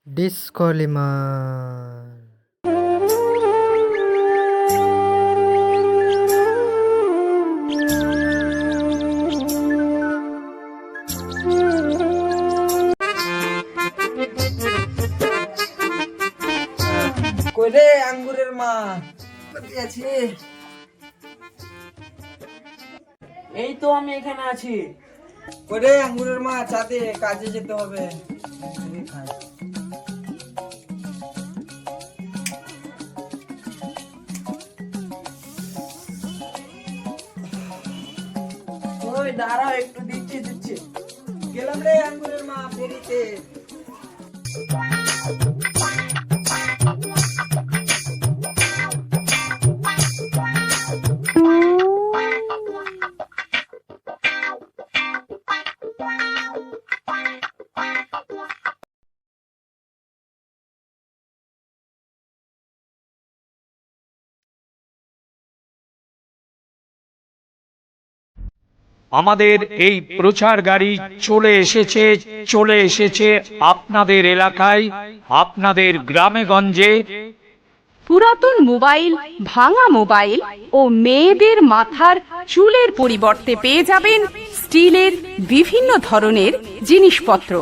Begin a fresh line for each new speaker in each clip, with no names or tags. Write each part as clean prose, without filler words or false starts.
ডিসকলিমার।
কইরে আঙ্গুরের মা কোথায় আছি?
এই তো আমি এখানে আছি।
কইরে আঙ্গুরের মা ছাদে কাজে যেতে হবে।
ওই দাঁড়াও একটু দিচ্ছি।
গেলাম রে আঙ্গুরের মা ফেরিতে।
আমাদের এই প্রচার গাড়ি চলে এসেছে আপনাদের এলাকায়, আপনাদের গ্রামে গঞ্জে।
পুরাতন মোবাইল, ভাঙা মোবাইল ও মেয়েদের মাথার চুলের পরিবর্তে পেয়ে যাবেন স্টিলের বিভিন্ন ধরনের জিনিসপত্র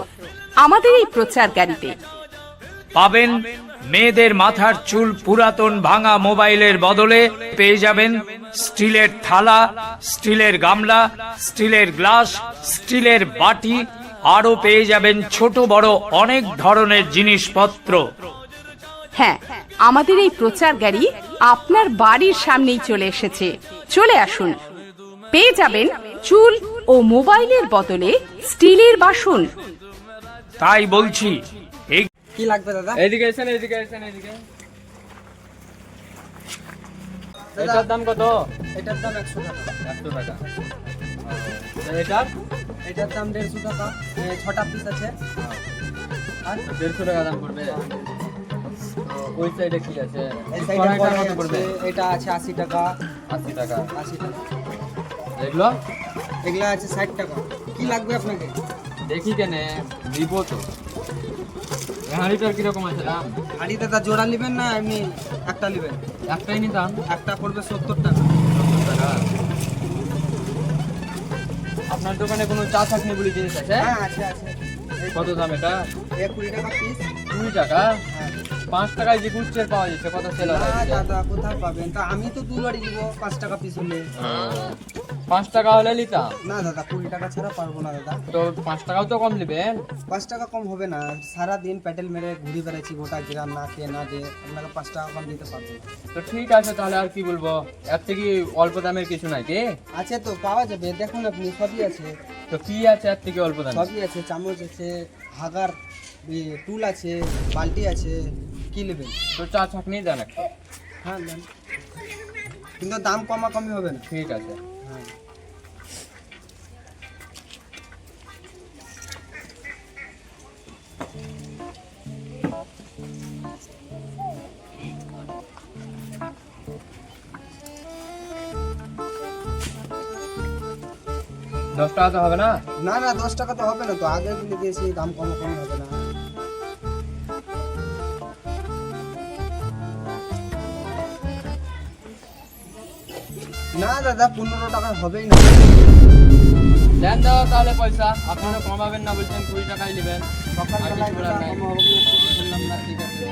আমাদের এই প্রচার গাড়িতে।
পাবেন মেয়েদের মাথার চুল পুরাতন ভাঙা মোবাইলের বদলে পেয়ে যাবেন স্টিলের থালা, স্টিলের গামলা, স্টিলের গ্লাস, স্টিলের বাটি, আরও পেয়ে যাবেন ছোট বড় অনেক ধরনের জিনিসপত্র।
হ্যাঁ, আমাদের এই প্রচার গাড়ি আপনার বাড়ির সামনেই চলে এসেছে। চলে আসুন, পেয়ে যাবেন চুল ও মোবাইলের বদলে স্টিলের বাসন।
তাই বলছি, এই
কি লাগবে দাদা?
এদিকে এসেন। এটার দাম কত?
এটার দাম 100 টাকা।
100 টাকা।
এটার দাম 150 টাকা। 6টা পিস আছে। আর
150 টাকা দাম পড়বে। ওই সাইডে কি আছে?
এই সাইডে কত পড়বে? এটা আছে 80 টাকা।
80 টাকা।
80 টাকা।
দেখলো?
এগুলা আছে 60 টাকা। কি লাগবে আপনাকে?
দেখি কেনে দিব তো। হাঁড়িটার কিরকম আছে দাম?
হাঁড়ি দাদা জোড়া নেবেন না এমনি একটা নেবেন?
একটাই নিতাম।
একটা পড়বে 70 টাকা।
70 টাকা। আপনার দোকানে কোনো চা চাটনি বলে জিনিস আছে?
হ্যাঁ আছে।
কত দাম এটা?
20 টাকা পিস।
20 টাকা?
হ্যাঁ।
5 টাকায় যে গুচ্ছের পাওয়া যাচ্ছে, কত সেল
না
হয়?
দাদা কোথায় পাবেন? তা আমি তো দুবারই দিব 5 টাকা পিস হলে।
5 টাকা হলে নিতাম।
না দাদা 20 টাকা ছাড়া পারবো না দাদা।
তো 5 টাকাও তো কম নেবেন।
5 টাকা কম হবে না। সারা দিন প্যাটেল মেরে ঘুরে বেড়াচ্ছি গোটা গ্রাম, না খেয়ে না দিয়ে আপনাকে 5 টাকা কম দিতে পারবো না।
তো ঠিক আছে, তাহলে আর কি বলবো, এর থেকে অল্প দামের কিছু নাই কি?
আছে তো, পাওয়া যাবে, দেখুন আপনি, সবই আছে।
তো কি আছে এর থেকে অল্প দামে?
সবই আছে, চামচ আছে, হাগার টুল আছে, বালতি আছে। কি নেবেন?
তো চা চাটনি দেন একটা।
হ্যাঁ নেন, কিন্তু দাম কমাকমি হবে না।
ঠিক আছে।
হ্যাঁ।
দশ টাকা তো হবে না?
না 10 টাকা তো হবে না, তো আগে বলে দিয়েছি দাম কমাকমি হবে না। না দাদা 15 টাকা হবেই না।
দেন দাও তাহলে পয়সা। আপনারা কমাবেন না বলছেন, 20 টাকাই নেবেন।
সকালবেলা
আর কিছু বলার নাই।
কম হবে না, বললাম না। ঠিক আছে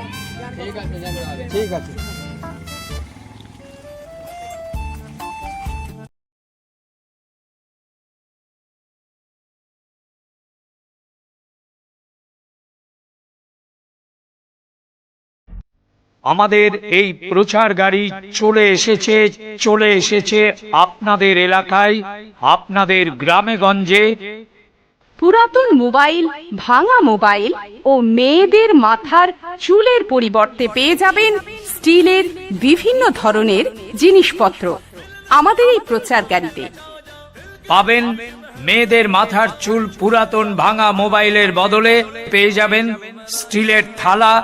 ঠিক আছে, দেন তাহলে।
ঠিক আছে।
আমাদের এই প্রচার গাড়ি চলে এসেছে আপনাদের এলাকায়, আপনাদের গ্রামে গঞ্জে।
পুরাতন মোবাইল, ভাঙা মোবাইল ও মেয়েদের মাথার চুলের পরিবর্তে পেয়ে যাবেন স্টিলের বিভিন্ন ধরনের জিনিসপত্র আমাদের এই প্রচার গাড়িতে।
পাবেন মেয়েদের মাথার চুল পুরাতন ভাঙা মোবাইলের বদলে পেয়ে যাবেন স্টিলের থালা,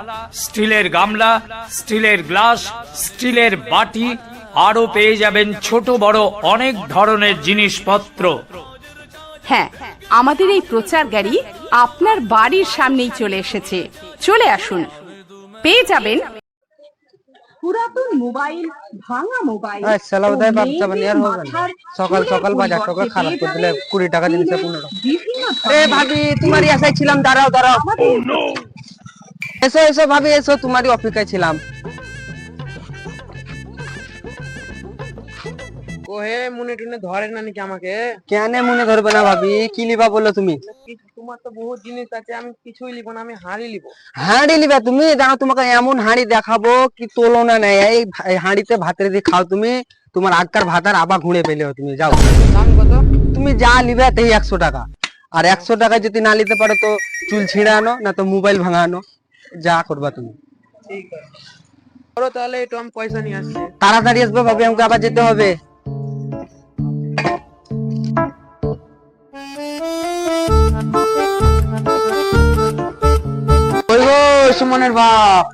স্টিলের গামলা, স্টিলের গ্লাস, স্টিলের বাটি, আরও পেয়ে যাবেন ছোট বড় অনেক ধরনের জিনিসপত্র।
হ্যাঁ, আমাদের এই প্রচার গাড়ি আপনার বাড়ির সামনেই চলে এসেছে। চলে আসুন, পেয়ে যাবেন পুরাতন মোবাইল, ভাঙা মোবাইল,
সালা
ও
উদয় বাপ
মেয়েদের
যাবেন আর হবে না।
মাথার
সকাল
চুলের
সকাল বাজার টাকা
পরিবর্তে
খারাপ
পেয়ে
করে দিলে
যাবেন
20 টাকা জিনিসে
স্টিলের
15 টাকা।
বিভিন্ন
এ
ধরনের
ভাবি তোমারই আশায় ছিলাম, দাঁড়াও দাঁড়াও।
আমাদের
এসো এসো ভাবি এসো, তোমারই অপেক্ষায় ছিলাম।
ওহে মনে টুনে ধরে না নাকি আমাকে?
কেন মনে ধরবে না ভাবি, কি লিবা বলো তুমি?
তোমার তো বহুত জিনিস আছে, আমি কিছুই লিব না, আমি হাড়ি লিব।
হাঁড়ি লিবা তুমি? জানো তোমাকে এমন হাঁড়ি দেখাবো কি তুলনা নেই। এই হাঁড়িতে ভাতের দিয়ে খাও তুমি, তোমার আগকার ভাতার আবার ঘুরে পেলেও তুমি যাও।
দাম কত?
তুমি যা লিবে তাই 100 টাকা। আর 100 টাকা যদি না নিতে পারো তো চুল ছিঁড়ে আনো, না তো মোবাইল ভাঙা আনো, যা করবা তুমি।
ঠিক আছে, করো তাহলে, একটু আমি পয়সা নিয়ে আসছি।
তাড়াতাড়ি আসবে ভাবি, আমাকে আবার যেতে হবে।
ওই গো সুমনের বাপ,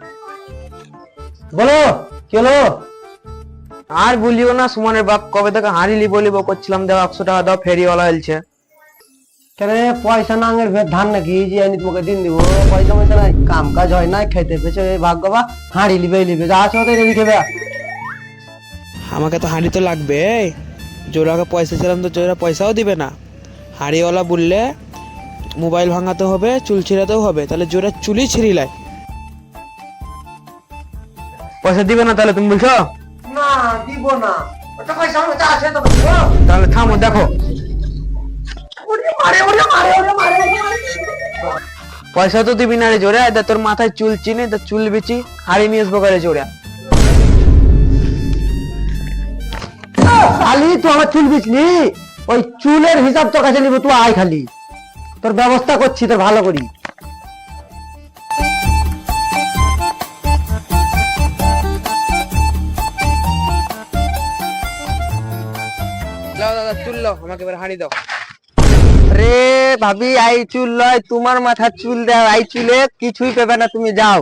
বলো কি হলো?
আর বলিও না, সুমনের বাপ কবে থেকে হাড়ি লিব লিব করছিলাম, দাও 100 টাকা দাও, ফেরিওয়ালা এলছে।
কেন পয়সা না আঙের ধান নাকি যে আমি তোমাকে দিন দিব? পয়সা পয়সা নাই, কাম কাজ হয় না, খেতে পেছে ভাগ্য বা হাঁড়ি লিবে লিবে যা আছে ওদের লিখে।
আমাকে তো হাঁড়ি তো লাগবে, জোরাকে পয়সা ছিলাম তো জোরা পয়সাও দিবে না। হাঁড়িওয়ালা বললে মোবাইল ভাঙাতে হবে, চুল ছিঁড়াতেও হবে, তাহলে জোরা চুলই ছিঁড়িলাই। পয়সা দিবে না তাহলে তুমি বলছো?
না দিব না, ওটা পয়সা আমার কাছে আছে তো।
তাহলে থামো দেখো, পয়সা তো দিবি না রে জোরে, তোর মাথায় চুল চিনে তো চুল বিচি হাড়ি নিয়ে আসবো করে জোরে।
খালি তুই আমার চুল বিছলি, ওই চুলের হিসাব তোর কাছে নিব, তুই আয় খালি, তোর ব্যবস্থা করছি তোর ভালো করি।
লাও দাদা চুল লাও, আমাকে এবার হাঁড়ি দাও।
রে ভাবি, আই চুল লয়, তোমার মাথার চুল দাও, আই চুলে কিছুই পেবে না, তুমি যাও।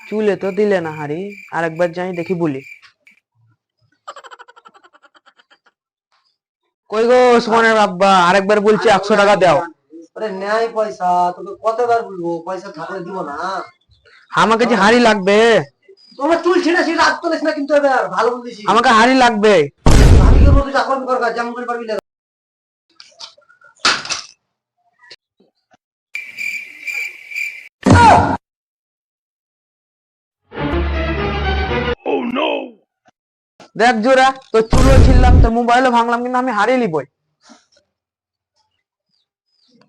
চুলে তো দিলে না হাঁড়ি, আরেকবার যাই দেখি বলি। কই গো সুমনের বাবা, আরেকবার বলছি 100 টাকা দাও।
আরে নেই পয়সা, তোকে কতবার বলবো পয়সা থাকলে দিব না।
আমাকে যে হাঁড়ি লাগবে,
তোমার চুল ছিঁড়া ছিঁড়া রাগ করিস না কিন্তু, এবার ভালো বলতেছি।
আমাকে হাঁড়ি লাগবে।
আমি কি বলবো, তুই চাকর করবা, যেমন করে পারবি।
দেখ জোরা, তোর চুলও ছিললাম, তোর মোবাইলও ভাঙলাম, কিন্তু আমি হাঁড়ি লিবই।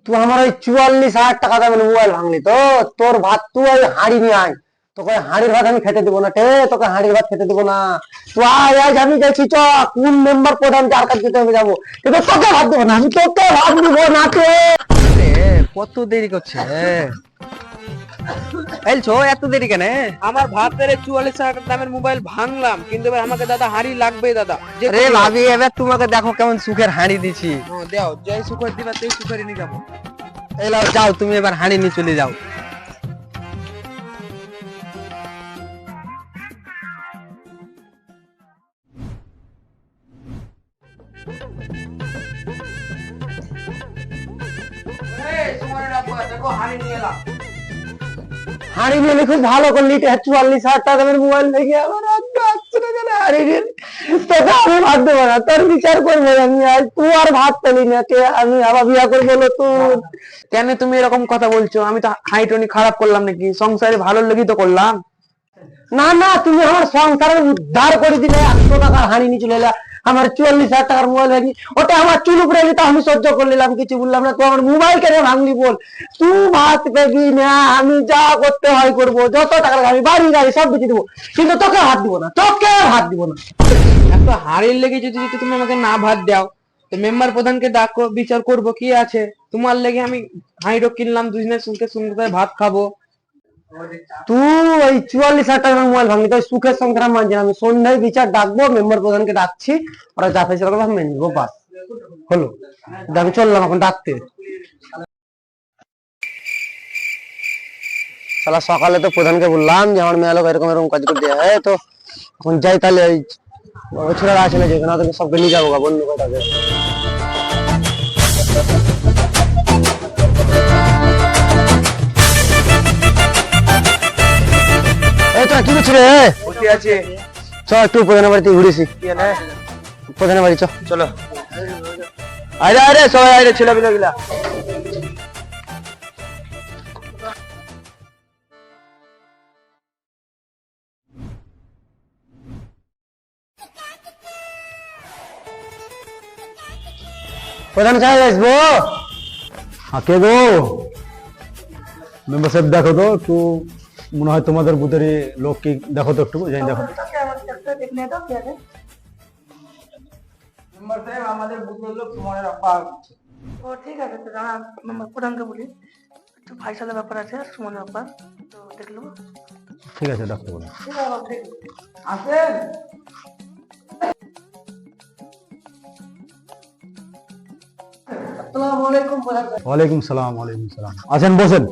তুই আমার ওই 44,000 টাকা দামের মোবাইল ভাঙলি তো, তোর ভাত তুই ওই হাঁড়ি নিয়ে আয়, তোকে হাঁড়ির ভাত আমি খেতে দিব না, তোকে হাঁড়ির ভাত খেতে দিব না। তুই আয়, আজ আমি যাচ্ছি, চ কোন মেম্বার প্রধান যার কাছে যেতে হবে যাবো, কিন্তু তোকে ভাত দেবো না, আমি তোকে ভাত দিব না। কত দেরি করছে এলছো, এত দেরি কেন?
আমার ভাতের 44,000 দামের মোবাইল ভাঙলাম, কিন্তু এবার আমাকে দাদা হাঁড়ি লাগবে দাদা।
রে ভাবি, এবার তোমাকে দেখো কেমন সুখের হাঁড়ি দিছি।
দাও, যাই সুখের দিবা তাই সুখের নিয়ে যাবো।
এলাও যাও, তুমি এবার হাঁড়ি নিয়ে চলে যাও। হাঁড়ি নিয়ে খুব ভালো করলি, 44,000 টাকা দামের মোবাইল দেখে আমার হাঁড়ি নিয়ে তোকে আমি ভাত দেবো না, তোর বিচার করবো আমি। আজ তুই আর ভাত পেলি না, কে আমি আবার বিয়া করবো নতুন?
কেন তুমি এরকম কথা বলছো? আমি তো হাইটনি খারাপ করলাম নাকি? সংসারে ভালো লেগে তো করলাম।
না না, তুমি আমার সংসারের উদ্ধার করে দিলে, 100 টাকার হাঁড়ি নিয়ে চলে এলা, আমার 44,000 টাকার মোবাইল ভাঙি, ওটা আমার চুল উপরে এলি তো আমি সহ্য করে নিলাম, কিছু বললাম না। তুই আমার মোবাইল কেন ভাঙলি বল? তুই ভাত পেবি না, আমি যা করতে হয় করবো, যত টাকার আমি বাড়ি গাড়ি সব বেঁচে দেবো, কিন্তু তোকে ভাত দিব না, তোকে ভাত দিব না।
একটা হাড়ির লেগে যদি তুমি আমাকে না ভাত দাও, তো মেম্বার প্রধানকে ডাকো, বিচার করবো, কি আছে? তোমার লেগে আমি হাঁড়িও কিনলাম, দুজনের সঙ্গে সঙ্গে ভাত খাবো।
তুই ওই 44,000 টাকার মোবাইল ভাঙলি তো সুখের সংগ্রাম মানছি, আমি সন্ধ্যায় বিচার ডাকবো, মেম্বার প্রধানকে ডাকছি, ওরা যা ফেসে আমি মেনে নিবো, বাস হলো। আমি চললাম এখন ডাকতে। শালা সকালে তো প্রধানকে বললাম যে আমার মেয়ে লোক এরকম এরকম কাজ করতে হয়, তো এখন যাই তাহলে ওই ওই ছেলেরা আছে না যেখানে ওদেরকে সবকে নিয়ে যাবো গা, বন্ধু কটাকে। এই তোরা কি করছিস রে?
বসে আছে
চ একটু প্রধানের বাড়িতে ঘুরেছি। প্রধানের বাড়ি চ।
চলো আরে আরে সবাই আরে ছেলে পিলে গিলা
প্রধান সাহেব আসবো। হাকে গো মেম্বার সাহেব, দেখো তো একটু, মনে হয় তোমাদের বুথেরই লোক কি, দেখো তো একটু জানি, দেখো।
মেম্বার সাহেব আমাদের বুথের লোক সুমনের আব্বা
ও ঠিক আছে, তো দাঁড়া প্রধানকে বলি, একটু ফাইসালের ব্যাপার আছে সুমনের ব্যাপার, তো দেখলো।
ঠিক আছে, ডাক্তার বলো।
ঠিক আছে বাবা, ঠিক আছে।
আসেন
আসসালামু আলাইকুম প্রধান সাহেব।
ওয়ালাইকুম সালাম। ওয়ালাইকুম সালাম। আসেন, বসেন।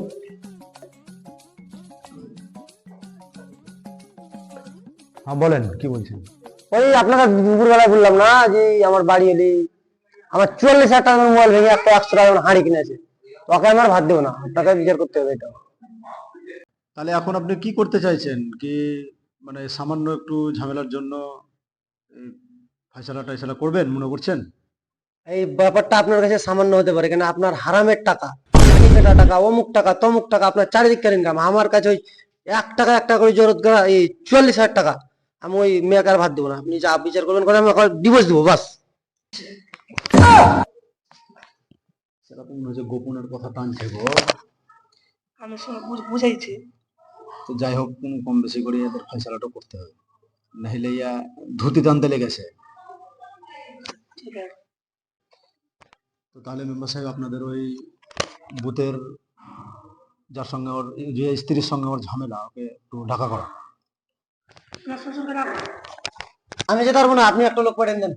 হ্যাঁ বলেন, কি বলছেন? ওই আপনাকে দুপুরবেলায় বললাম না যে আমার বাড়ি এলি আমার 44,000 টাকার মোবাইল ভেঙে একটা 100 টাকার হাঁড়ি কিনেছে, ওকে আমার ভাত দেবো না, আপনাকে বিচার করতে হবে এটা।
তাহলে এখন আপনি কি করতে চাইছেন? কি মানে সামান্য একটু ঝামেলার জন্য এই ফাইসালা টাইসালা করবেন মনে করছেন?
এই ব্যাপারটা আপনার কাছে সামান্য হতে পারে, কেন আপনার হারামের টাকা, হাঁড়ি কাটা টাকা, অমুক টাকা তমুক টাকা, আপনার চারিদিকের ইনকাম। আমার কাছে ওই 1 টাকা 1 টাকা করে জরুরত করা এই 44,000 টাকা, আমি ওই মেয়েকে আর ভাত দেবো না। আপনি যা বিচার করবেন করে, আমি ডিভোর্স দেবো বাস।
সেরকম মনে হচ্ছে গোপনের কথা টানছে গো।
আমি বুঝাইছি।
তো যাই হোক, কোনো কম বেশি করে এদের ফাইসালাটা করতে হবে, নাহলে ইয়া ধুতি টানতে লেগেছে।
ঠিক আছে।
তো তাহলে মেম্বার সাহেব আপনাদের ওই বুথের যার সঙ্গে ওর যে স্ত্রীর সঙ্গে ওর ঝামেলা, ওকে একটু ঢাকা করা।
না, শ্বশুরকে রাখো।
আমি যেতে পারবো না, আপনি একটা লোক পাঠিয়ে দেন।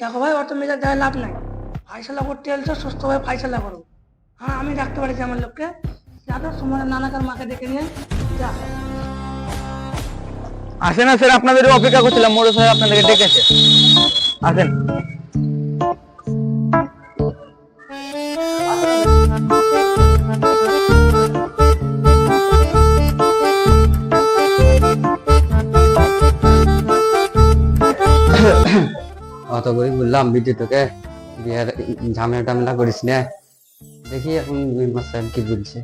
দেখো ভাই, অত মেজাজ দেওয়ার লাভ নাই। ফাইসালা করতে এলছো, সুস্থভাবে ফাইসালা করো। হ্যাঁ, আমি রাখতে পারছি আমার লোককে। যাতে সুমনের নানাকার মাকে ডেকে নিয়ে যা।
আসেন আসেন, আপনাদের অপেক্ষা করছিলাম, মোড়ল সাহেব আপনাদেরকে ডেকেছে, আসেন।
অত করে বললাম বিদ্যুৎ তোকে বিয়ের ঝামেলা টামেলা করিস না, দেখি এখন মেম্বার সাহেব কি বলছে।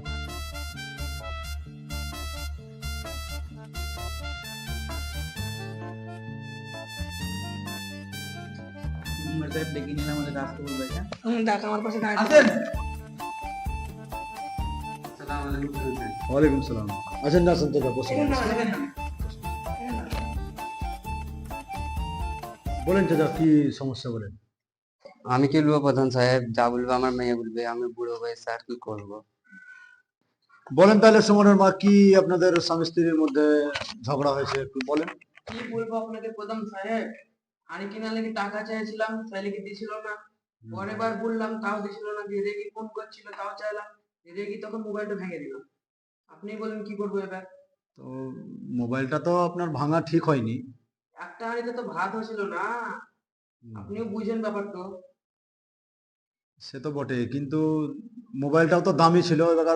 দেখ আমার পাশে দাঁড়িয়ে।
আসেন
ওয়ালাইকুম সালাম। আসেন না, আসেন তো, বসুন। বলেন চাচা, কি সমস্যা বলেন।
আমি কি বলবো প্রধান সাহেব, যা বলবো আমার মেয়ে বলবে, আমি বুড়ো বয়সে আর কি করবো।
বলেন তাহলে সুমনের মা, কি আপনাদের স্বামী স্ত্রীর মধ্যে ঝগড়া হয়েছে একটু বলেন।
কি বলবো আপনাকে প্রধান সাহেব, হাঁড়ি কেনার লেগে টাকা চাইছিলাম, তাই লেগে দিছিল না। পরের বার বললাম, তাও দিছিল না। দিয়ে রেগে ফোন করছিল, তাও চাইলাম, রেগে তখন মোবাইলটা ভেঙে দিলাম। আপনি বলেন কি করবো এবার।
তো মোবাইলটা তো আপনার ভাঙা ঠিক হয়নি।
একটা হাঁড়িতে তো ভাত হয়েছিল না, আপনিও বুঝেন ব্যাপারটা।
সে তো বটে, কিন্তু মোবাইলটাও তো দামি ছিল, এবার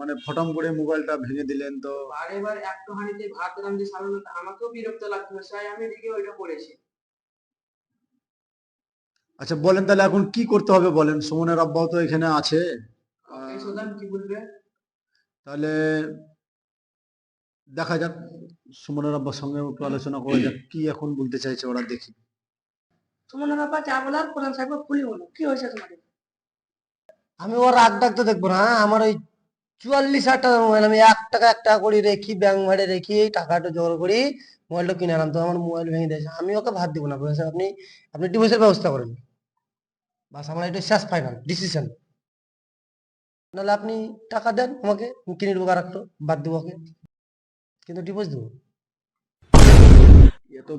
মানে ফটাম করে মোবাইলটা ভেঙে দিলেন তো।
বারে বার একটা হাঁড়িতে ভাত রান্ধি সারানো, আমাকেও বিরক্ত লাগতো, তাই আমি রেগে ওইটা করেছি।
আচ্ছা বলেন তাহলে এখন কি করতে হবে বলেন, সুমনের আব্বাও তো এখানে আছে।
এই সোদান কি বলবে।
তাহলে দেখা যাক, সুমনের আব্বার সঙ্গে একটু আলোচনা করে যাক কি এখন বলতে চাইছে ওরা, দেখি।
সুমনের ব্যাপার যা বলার প্রধান সাহেব খুলি বলো, কি হয়েছে তোমাদের।
আমি ওর রাগ ডাক তো দেখবো না। আমার ওই 44,000 টাকার মোবাইল আমি 1 টাকা 1 টাকা করে রেখি, ব্যাংক ভাড়ে রেখি, এই টাকাটা জোগাড় করি মোবাইলটা কিনে আনলাম, তো আমার মোবাইল ভেঙে দিয়েছে। আমি ওকে ভাত দিব না। আপনি আপনি ডিভোর্সের ব্যবস্থা করেন বাস, আমার এটা শেষ ফাইনাল ডিসিশন। নাহলে আপনি টাকা দেন আমাকে, আমি কিনে দেবো আর একটা, বাদ দেবো ওকে, কিন্তু ডিভোর্স দেবো।
এ তো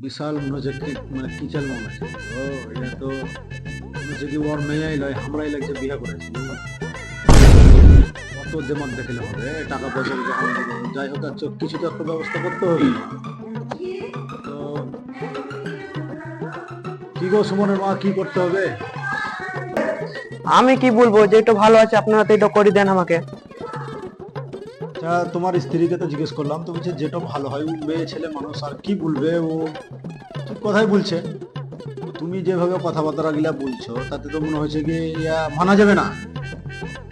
বিশাল মনে হচ্ছে মানে কিচেন মামা আছে। ও এটা তো মনে হচ্ছে কি ওর মেয়েই লয়, আমরাই লাগছে বিয়ে করেছি। অত দেমাগ দেখলে হবে, টাকা পয়সা যখন যাই হোক, কিছু তো একটা ব্যবস্থা করতে হবে। তো কি গো সুমনের মা, কি করতে হবে?
আমি কি বলবো, যেটা ভালো আছে আপনারা তো এটা করে দেন আমাকে।
আচ্ছা, তোমার স্ত্রীকে তো জিজ্ঞেস করলাম, তো বলছে যেটা ভালো হয়। ও মেয়ে ছেলে মানুষ, আর কি বলবে, ও ঠিক কথাই বলছে। তো তুমি যেভাবে কথাবার্তা গিলা বলছো তাতে তো মনে হচ্ছে কি মানা যাবে না,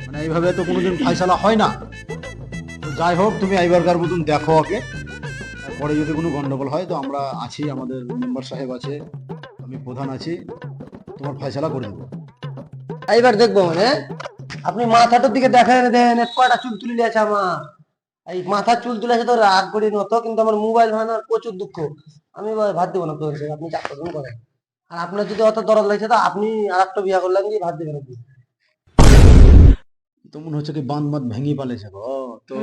মানে এইভাবে তো কোনোদিন ফাইসালা হয় না। তো যাই হোক, তুমি এইবারকার মতন দেখো ওকে, পরে যদি কোনো গন্ডগোল হয় তো আমরা আছি, আমাদের মেম্বার সাহেব আছে, আমি প্রধান আছি, তোমার ফাইসালা করে দেবো।
এইবার দেখবো মানে আপনি মাথাটার দিকে দেখেন, দেন কয়টা চুল তুলে আছে আমার। এই মাথার চুল তুলে আছে তো রাগ করি মতো, কিন্তু আমার মোবাইল ভাঙার প্রচুর দুঃখ। আমি ভাত দেবো না তোর, আপনি যা করবেন করেন। আর আপনার যদি অত দরদ লাগছে তো আপনি আর একটা বিয়া করলেন, দিয়ে ভাত দেবেন আপনি।
তো মনে হচ্ছে কি বাঁধ মাত ভেঙে পালেছে গো। তো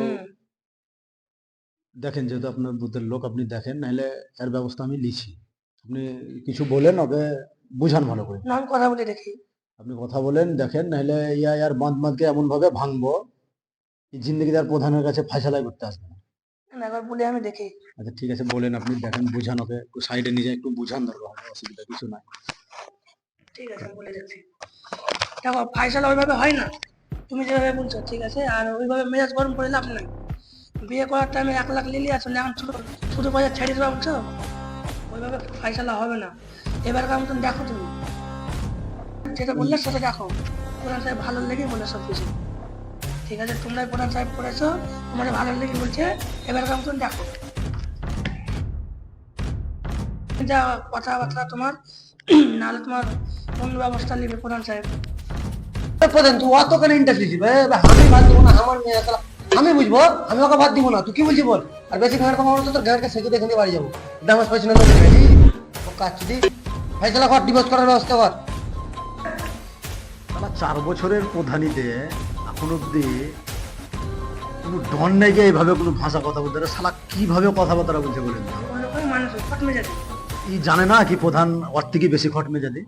দেখেন, যেহেতু আপনার বুথের লোক, আপনি দেখেন, নাহলে এর ব্যবস্থা আমি লিছি। আপনি কিছু বলেন, ওকে বুঝান ভালো করে।
না, আমি কথা বলে দেখি।
আপনি কথা বলেন, দেখেন, নাহলে ইয়ার বাঁধ মাতকে এমন ভাবে ভাঙবো, এই জিন্দগিদার প্রধানের কাছে ফাইসালাই করতে আসবে না।
না, একবার বলে আমি দেখি।
আচ্ছা ঠিক আছে, বলেন, আপনি দেখেন, বুঝান ওকে, একটু সাইডে নিয়ে একটু বুঝান, দরকার হবে, অসুবিধা কিছু নাই।
ঠিক আছে, আমি বলে দেখছি। দেখো, ফাইসালা ওইভাবে হয় না, তুমি যেভাবে বলছো ঠিক আছে। আর ওইভাবে মেজাজ গরম করে লাভ নাই। বিয়ে করার টাইমে 1 লাখ লিলি আসলে এখন ছোট ছোট পয়সা ছেড়ে দেওয়া বুঝছো, ওইভাবে ফাইসালা হবে না। এবারকার মতন দেখো, তুমি যেটা বললে সেটা দেখো। প্রধান সাহেব ভালো লেগে বলে সব কিছু ঠিক আছে। তোমরা প্রধান সাহেব করেছো, তোমাদের ভালো লেগে বলছে, এবারকার মতন দেখো। যা কথাবার্তা তোমার, নাহলে তোমার অন্য ব্যবস্থা নেবে প্রধান সাহেব।
প্রধান তুই অত কেন ইন্টারেস্ট দিবি? আমি ভাত দিব না, আমার মেয়ে তাহলে আমি বুঝবো, আমি ওকে ভাত দিব না, তুই কি বলছি বল। আর বেশি গাঁয়ের কথা বলতো তোর গাঁয়ের সেকে দেখে নিয়ে বাড়ি যাবো। ডামাস পাইছি না তো কাজ দি ফাইসালা কর, ডিভোর্স করার ব্যবস্থা কর।
4 বছরের প্রধানীতে এখন অব্দি কোনো ডন নেই যে এইভাবে কোনো ভাষা কথা বলতে পারে। শালা কিভাবে কথাবার্তা বলছে বলেন তো?
ওরকম মানুষ খটমে যাবে,
ই জানে না কি প্রধান ওর থেকে বেশি খটমে যাবে?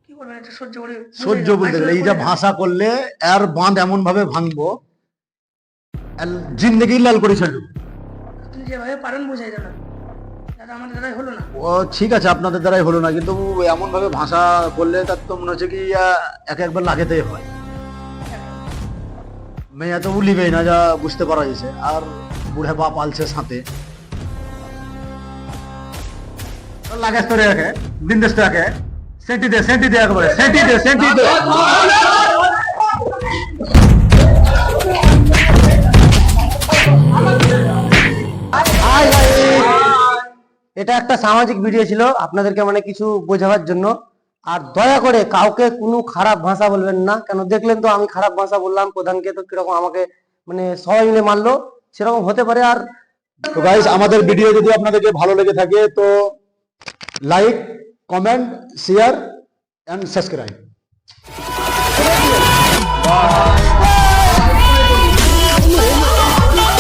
কি করবে, এটা সহ্য করে
সহ্য বলতে গেলে এই যে ভাষা করলে এর বাঁধ এমন ভাবে ভাঙবো, এর জিন্দগি লাল করে ছাড়বো।
আপনি যেভাবে পারেন বুঝাই দেন, দাদা আমাদের দ্বারাই হলো না।
ও ঠিক আছে, আপনাদের দ্বারাই হলো না, কিন্তু এমন ভাবে ভাষা করলে তার তো মনে হচ্ছে কি একবার লাগেতেই হয়। মেয়ে তো উলিবেই না, যা বুঝতে পারা যাচ্ছে। আর বুড়ে বাপ আলছে সাথে লাগাস তো রেখে দিন দেশ তো একে সেন্টি দে একবারে সেন্টি দে।
এটা একটা সামাজিক ভিডিও ছিল, আপনাদেরকে মানে কিছু বোঝাবার জন্য। আর দয়া করে কাউকে কোনো খারাপ ভাষা বলবেন না, কেন দেখলেন তো আমি খারাপ ভাষা বললাম প্রধানকে, তো কিরকম আমাকে মানে সবাই মিলে মারলো, সেরকম হতে পারে। আর
তো গাইস, আমাদের ভিডিও যদি আপনাদেরকে ভালো লেগে থাকে তো like, comment, share and subscribe.